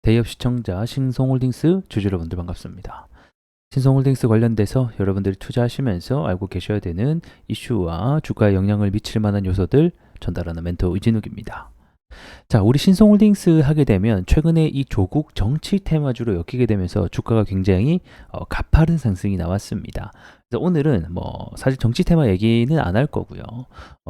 대기업 시청자 신성홀딩스 주주 여러분들 반갑습니다. 신성홀딩스 관련돼서 여러분들이 투자하시면서 알고 계셔야 되는 이슈와 주가에 영향을 미칠 만한 요소들 전달하는 멘토 이진욱입니다. 자, 우리 신성홀딩스 하게 되면 최근에 이 조국 정치 테마주로 엮이게 되면서 주가가 굉장히 가파른 상승이 나왔습니다. 그래서 오늘은 사실 정치 테마 얘기는 안 할 거고요.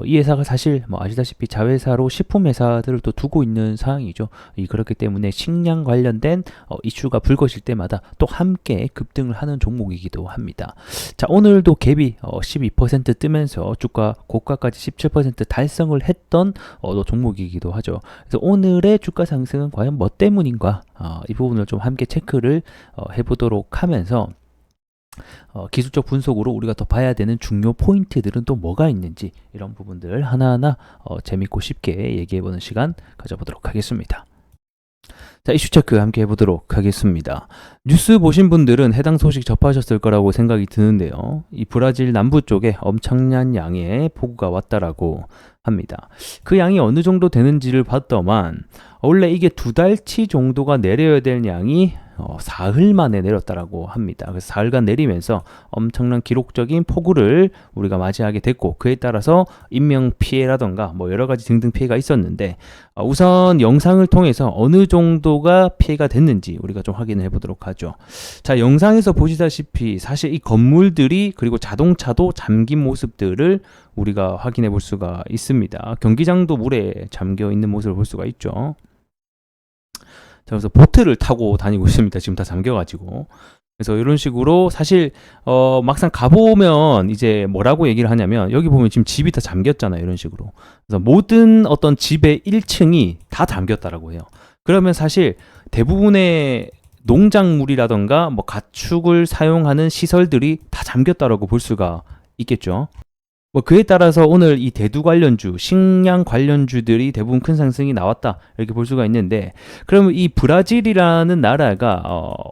이 회사가 사실 아시다시피 자회사로 식품 회사들을 또 두고 있는 상황이죠. 그렇기 때문에 식량 관련된 이슈가 불거질 때마다 또 함께 급등을 하는 종목이기도 합니다. 자, 오늘도 갭이 12% 뜨면서 주가 고가까지 17% 달성을 했던 또 종목이기도 하죠. 그래서 오늘의 주가 상승은 과연 뭐 때문인가? 이 부분을 좀 함께 체크를 해보도록 하면서 기술적 분석으로 우리가 더 봐야 되는 중요 포인트들은 또 뭐가 있는지 이런 부분들 하나하나 재밌고 쉽게 얘기해보는 시간 가져보도록 하겠습니다. 자, 이슈 체크 함께 해보도록 하겠습니다. 뉴스 보신 분들은 해당 소식 접하셨을 거라고 생각이 드는데요. 이 브라질 남부 쪽에 엄청난 양의 폭우가 왔다라고 합니다. 그 양이 어느 정도 되는지를 봤더만 원래 이게 2달치 정도가 내려야 될 양이 사흘 만에 내렸다라고 합니다. 그래서 사흘간 내리면서 엄청난 기록적인 폭우를 우리가 맞이하게 됐고, 그에 따라서 인명 피해라던가 여러 가지 등등 피해가 있었는데, 우선 영상을 통해서 어느 정도가 피해가 됐는지 우리가 좀 확인을 해보도록 하죠. 자, 영상에서 보시다시피 사실 이 건물들이 그리고 자동차도 잠긴 모습들을 우리가 확인해 볼 수가 있습니다. 경기장도 물에 잠겨 있는 모습을 볼 수가 있죠. 자, 그래서 보트를 타고 다니고 있습니다. 지금 다 잠겨가지고. 그래서 이런 식으로 사실 막상 가보면 이제 뭐라고 얘기를 하냐면, 여기 보면 지금 집이 다 잠겼잖아요. 이런 식으로. 그래서 모든 어떤 집의 1층이 다 잠겼다라고 해요. 그러면 사실 대부분의 농작물이라던가 가축을 사용하는 시설들이 다 잠겼다라고 볼 수가 있겠죠. 그에 따라서 오늘 이 대두 관련주, 식량 관련주들이 대부분 큰 상승이 나왔다 이렇게 볼 수가 있는데, 그러면 이 브라질이라는 나라가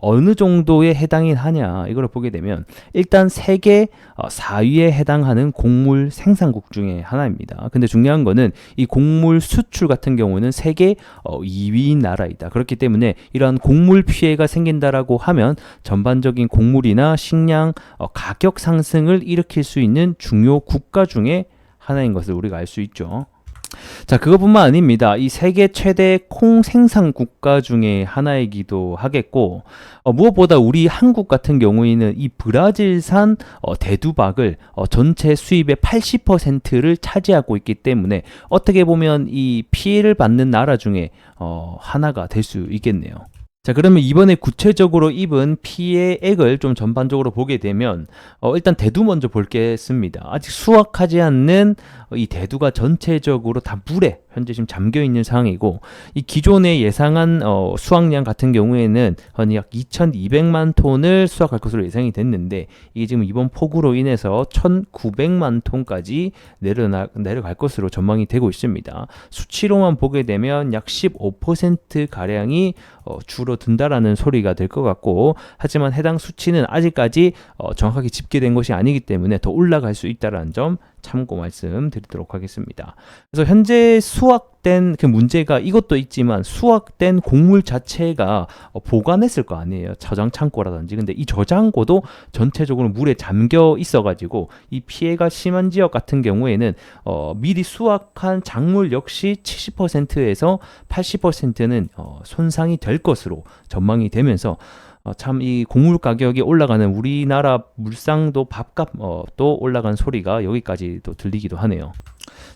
어느 정도에 해당이 하냐 이걸 보게 되면 일단 세계 4위에 해당하는 곡물 생산국 중에 하나입니다. 근데 중요한 거는 이 곡물 수출 같은 경우는 세계 2위인 나라이다. 그렇기 때문에 이러한 곡물 피해가 생긴다라고 하면 전반적인 곡물이나 식량 가격 상승을 일으킬 수 있는 중요 국가 중에 하나인 것을 우리가 알 수 있죠. 자, 그것뿐만 아닙니다. 이 세계 최대 콩 생산 국가 중에 하나이기도 하겠고, 무엇보다 우리 한국 같은 경우에는 이 브라질산 대두박을 전체 수입의 80%를 차지하고 있기 때문에 어떻게 보면 이 피해를 받는 나라 중에 하나가 될 수 있겠네요. 자, 그러면 이번에 구체적으로 입은 피해액을 좀 전반적으로 보게 되면 일단 대두 먼저 볼겠습니다. 아직 수확하지 않는 이 대두가 전체적으로 다 물에 현재 지금 잠겨 있는 상황이고, 이 기존에 예상한 수확량 같은 경우에는 약 2,200만 톤을 수확할 것으로 예상이 됐는데, 이게 지금 이번 폭우로 인해서 1,900만 톤까지 내려갈 것으로 전망이 되고 있습니다. 수치로만 보게 되면 약 15% 가량이 줄어든다라는 소리가 될 것 같고, 하지만 해당 수치는 아직까지 정확하게 집계된 것이 아니기 때문에 더 올라갈 수 있다는 점 참고 말씀드리도록 하겠습니다. 그래서 현재 수확된 그 문제가 이것도 있지만, 수확된 곡물 자체가 보관했을 거 아니에요. 저장 창고라든지. 근데 이 저장고도 전체적으로 물에 잠겨 있어가지고 이 피해가 심한 지역 같은 경우에는 미리 수확한 작물 역시 70%에서 80%는 손상이 될 것으로 전망이 되면서 참 이 곡물 가격이 올라가는 우리나라 물상도 밥값도 올라간 소리가 여기까지 또 들리기도 하네요.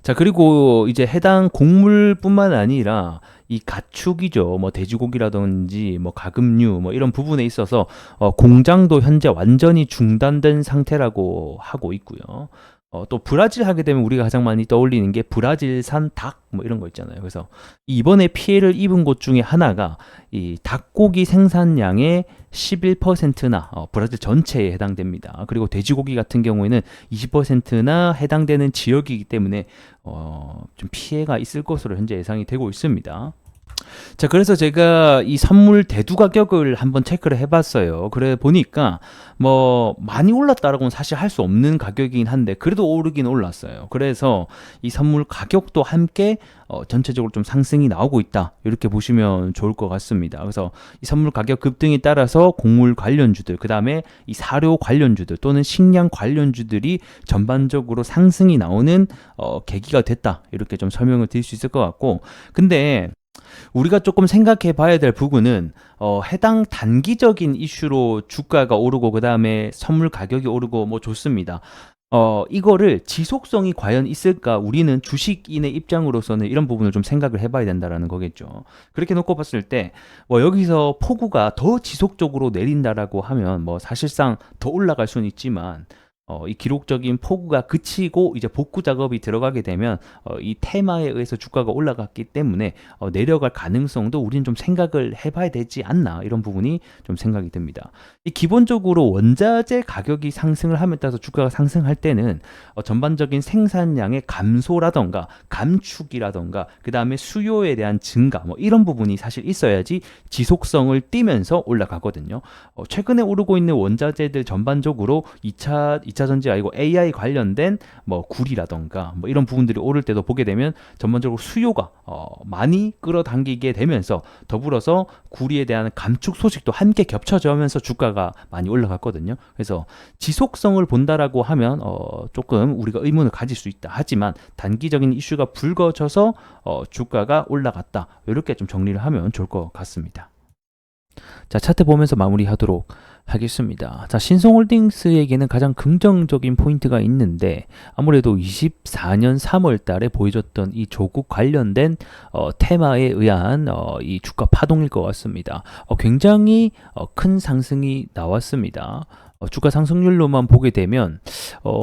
자, 그리고 이제 해당 곡물뿐만 아니라 이 가축이죠. 돼지고기라든지 가금류 이런 부분에 있어서 공장도 현재 완전히 중단된 상태라고 하고 있고요. 또 브라질 하게 되면 우리가 가장 많이 떠올리는 게 브라질산 닭 이런 거 있잖아요. 그래서 이번에 피해를 입은 곳 중에 하나가 이 닭고기 생산량의 11%나 브라질 전체에 해당됩니다. 그리고 돼지고기 같은 경우에는 20%나 해당되는 지역이기 때문에 좀 피해가 있을 것으로 현재 예상이 되고 있습니다. 자, 그래서 제가 이 선물 대두 가격을 한번 체크를 해봤어요. 그래 보니까 뭐 많이 올랐다라고는 사실 할 수 없는 가격이긴 한데 그래도 오르긴 올랐어요. 그래서 이 선물 가격도 함께 전체적으로 좀 상승이 나오고 있다, 이렇게 보시면 좋을 것 같습니다. 그래서 이 선물 가격 급등에 따라서 곡물 관련주들, 그 다음에 이 사료 관련주들 또는 식량 관련주들이 전반적으로 상승이 나오는 계기가 됐다, 이렇게 좀 설명을 드릴 수 있을 것 같고, 근데 우리가 조금 생각해 봐야 될 부분은 해당 단기적인 이슈로 주가가 오르고 그 다음에 선물 가격이 오르고 뭐 좋습니다. 이거를 지속성이 과연 있을까? 우리는 주식인의 입장으로서는 이런 부분을 좀 생각을 해봐야 된다라는 거겠죠. 그렇게 놓고 봤을 때, 뭐 여기서 폭우가 더 지속적으로 내린다라고 하면 뭐 사실상 더 올라갈 수는 있지만, 이 기록적인 폭우가 그치고 이제 복구 작업이 들어가게 되면 이 테마에 의해서 주가가 올라갔기 때문에 내려갈 가능성도 우리는 좀 생각을 해봐야 되지 않나, 이런 부분이 좀 생각이 듭니다. 이 기본적으로 원자재 가격이 상승을 함에 따라서 주가가 상승할 때는 전반적인 생산량의 감소라던가 감축이라던가 그 다음에 수요에 대한 증가, 뭐 이런 부분이 사실 있어야지 지속성을 띠면서 올라가거든요. 최근에 오르고 있는 원자재들 전반적으로 2차 전지 아니고 AI 관련된 뭐 구리라던가 뭐 이런 부분들이 오를 때도 보게 되면 전반적으로 수요가 많이 끌어당기게 되면서 더불어서 구리에 대한 감축 소식도 함께 겹쳐져면서 주가가 많이 올라갔거든요. 그래서 지속성을 본다라고 하면 조금 우리가 의문을 가질 수 있다. 하지만 단기적인 이슈가 불거져서 주가가 올라갔다, 이렇게 좀 정리를 하면 좋을 것 같습니다. 자, 차트 보면서 마무리하도록 하겠습니다. 자, 신성홀딩스에게는 가장 긍정적인 포인트가 있는데 아무래도 24년 3월 달에 보여줬던 이 조국 관련된 테마에 의한 이 주가 파동일 것 같습니다. 굉장히 큰 상승이 나왔습니다. 주가 상승률로만 보게 되면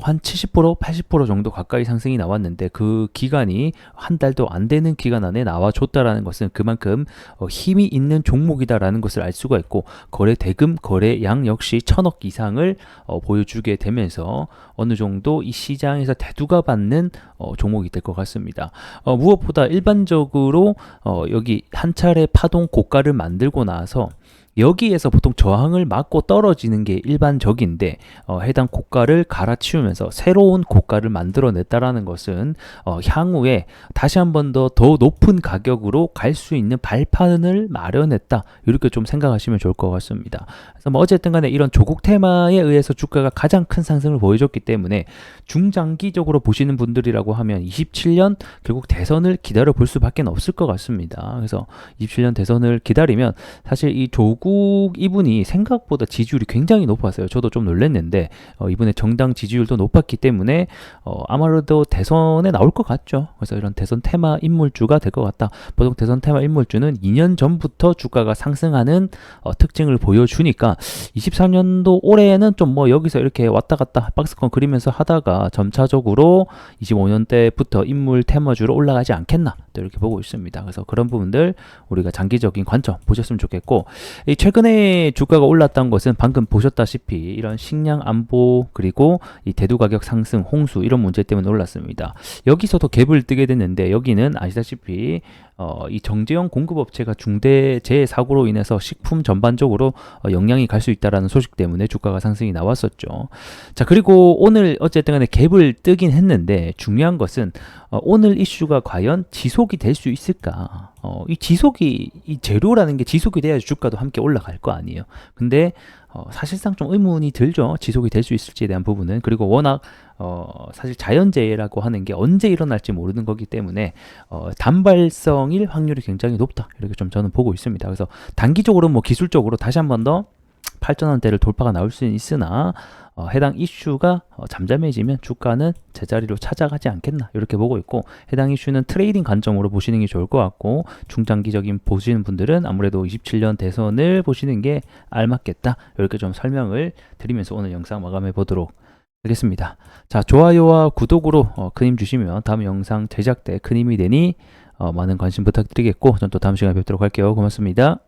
한 70%, 80% 정도 가까이 상승이 나왔는데 그 기간이 한 달도 안 되는 기간 안에 나와줬다라는 것은 그만큼 힘이 있는 종목이다라는 것을 알 수가 있고, 거래 대금, 거래량 역시 1000억 이상을 보여주게 되면서 어느 정도 이 시장에서 대두가 받는 종목이 될 것 같습니다. 무엇보다 일반적으로 여기 한 차례 파동 고가를 만들고 나서 여기에서 보통 저항을 맞고 떨어지는 게 일반적인데 해당 고가를 갈아치우면서 새로운 고가를 만들어냈다라는 것은 향후에 다시 한 번 더 높은 가격으로 갈 수 있는 발판을 마련했다, 이렇게 좀 생각하시면 좋을 것 같습니다. 그래서 뭐 어쨌든 간에 이런 조국 테마에 의해서 주가가 가장 큰 상승을 보여줬기 때문에 중장기적으로 보시는 분들이라고 하면 27년 결국 대선을 기다려 볼 수밖에 없을 것 같습니다. 그래서 27년 대선을 기다리면 사실 이 조국 이분이 생각보다 지지율이 굉장히 높았어요. 저도 좀 놀랐는데 이번에 정당 지지율도 높았기 때문에 아마도 대선에 나올 것 같죠. 그래서 이런 대선 테마 인물주가 될 것 같다. 보통 대선 테마 인물주는 2년 전부터 주가가 상승하는 특징을 보여주니까 23년도 올해에는 좀 뭐 여기서 이렇게 왔다 갔다 박스권 그리면서 하다가 점차적으로 25년 때부터 인물 테마주로 올라가지 않겠나, 또 이렇게 보고 있습니다. 그래서 그런 부분들 우리가 장기적인 관점 보셨으면 좋겠고, 이 최근에 주가가 올랐던 것은 방금 보셨다시피 이런 식량 안보 그리고 이 대두 가격 상승, 홍수 이런 문제 때문에 올랐습니다. 여기서도 갭을 뜨게 됐는데 여기는 아시다시피 이 정제형 공급업체가 중대 재해 사고로 인해서 식품 전반적으로 영향이 갈 수 있다라는 소식 때문에 주가가 상승이 나왔었죠. 자, 그리고 오늘 어쨌든 간에 갭을 뜨긴 했는데 중요한 것은 오늘 이슈가 과연 지속이 될 수 있을까? 이 지속이, 이 재료라는 게 지속이 돼야지 주가도 함께 올라갈 거 아니에요. 근데 사실상 좀 의문이 들죠. 지속이 될 수 있을지에 대한 부분은. 그리고 워낙 사실 자연재해라고 하는 게 언제 일어날지 모르는 거기 때문에 단발성일 확률이 굉장히 높다, 이렇게 좀 저는 보고 있습니다. 그래서 단기적으로 뭐 기술적으로 다시 한 번 더 8,000원대를 돌파가 나올 수는 있으나 해당 이슈가 잠잠해지면 주가는 제자리로 찾아가지 않겠나, 이렇게 보고 있고, 해당 이슈는 트레이딩 관점으로 보시는 게 좋을 것 같고, 중장기적인 보시는 분들은 아무래도 27년 대선을 보시는 게 알맞겠다, 이렇게 좀 설명을 드리면서 오늘 영상 마감해 보도록 하겠습니다. 자, 좋아요와 구독으로 큰 힘 주시면 다음 영상 제작 때 큰 힘이 되니 많은 관심 부탁드리겠고, 전 또 다음 시간에 뵙도록 할게요. 고맙습니다.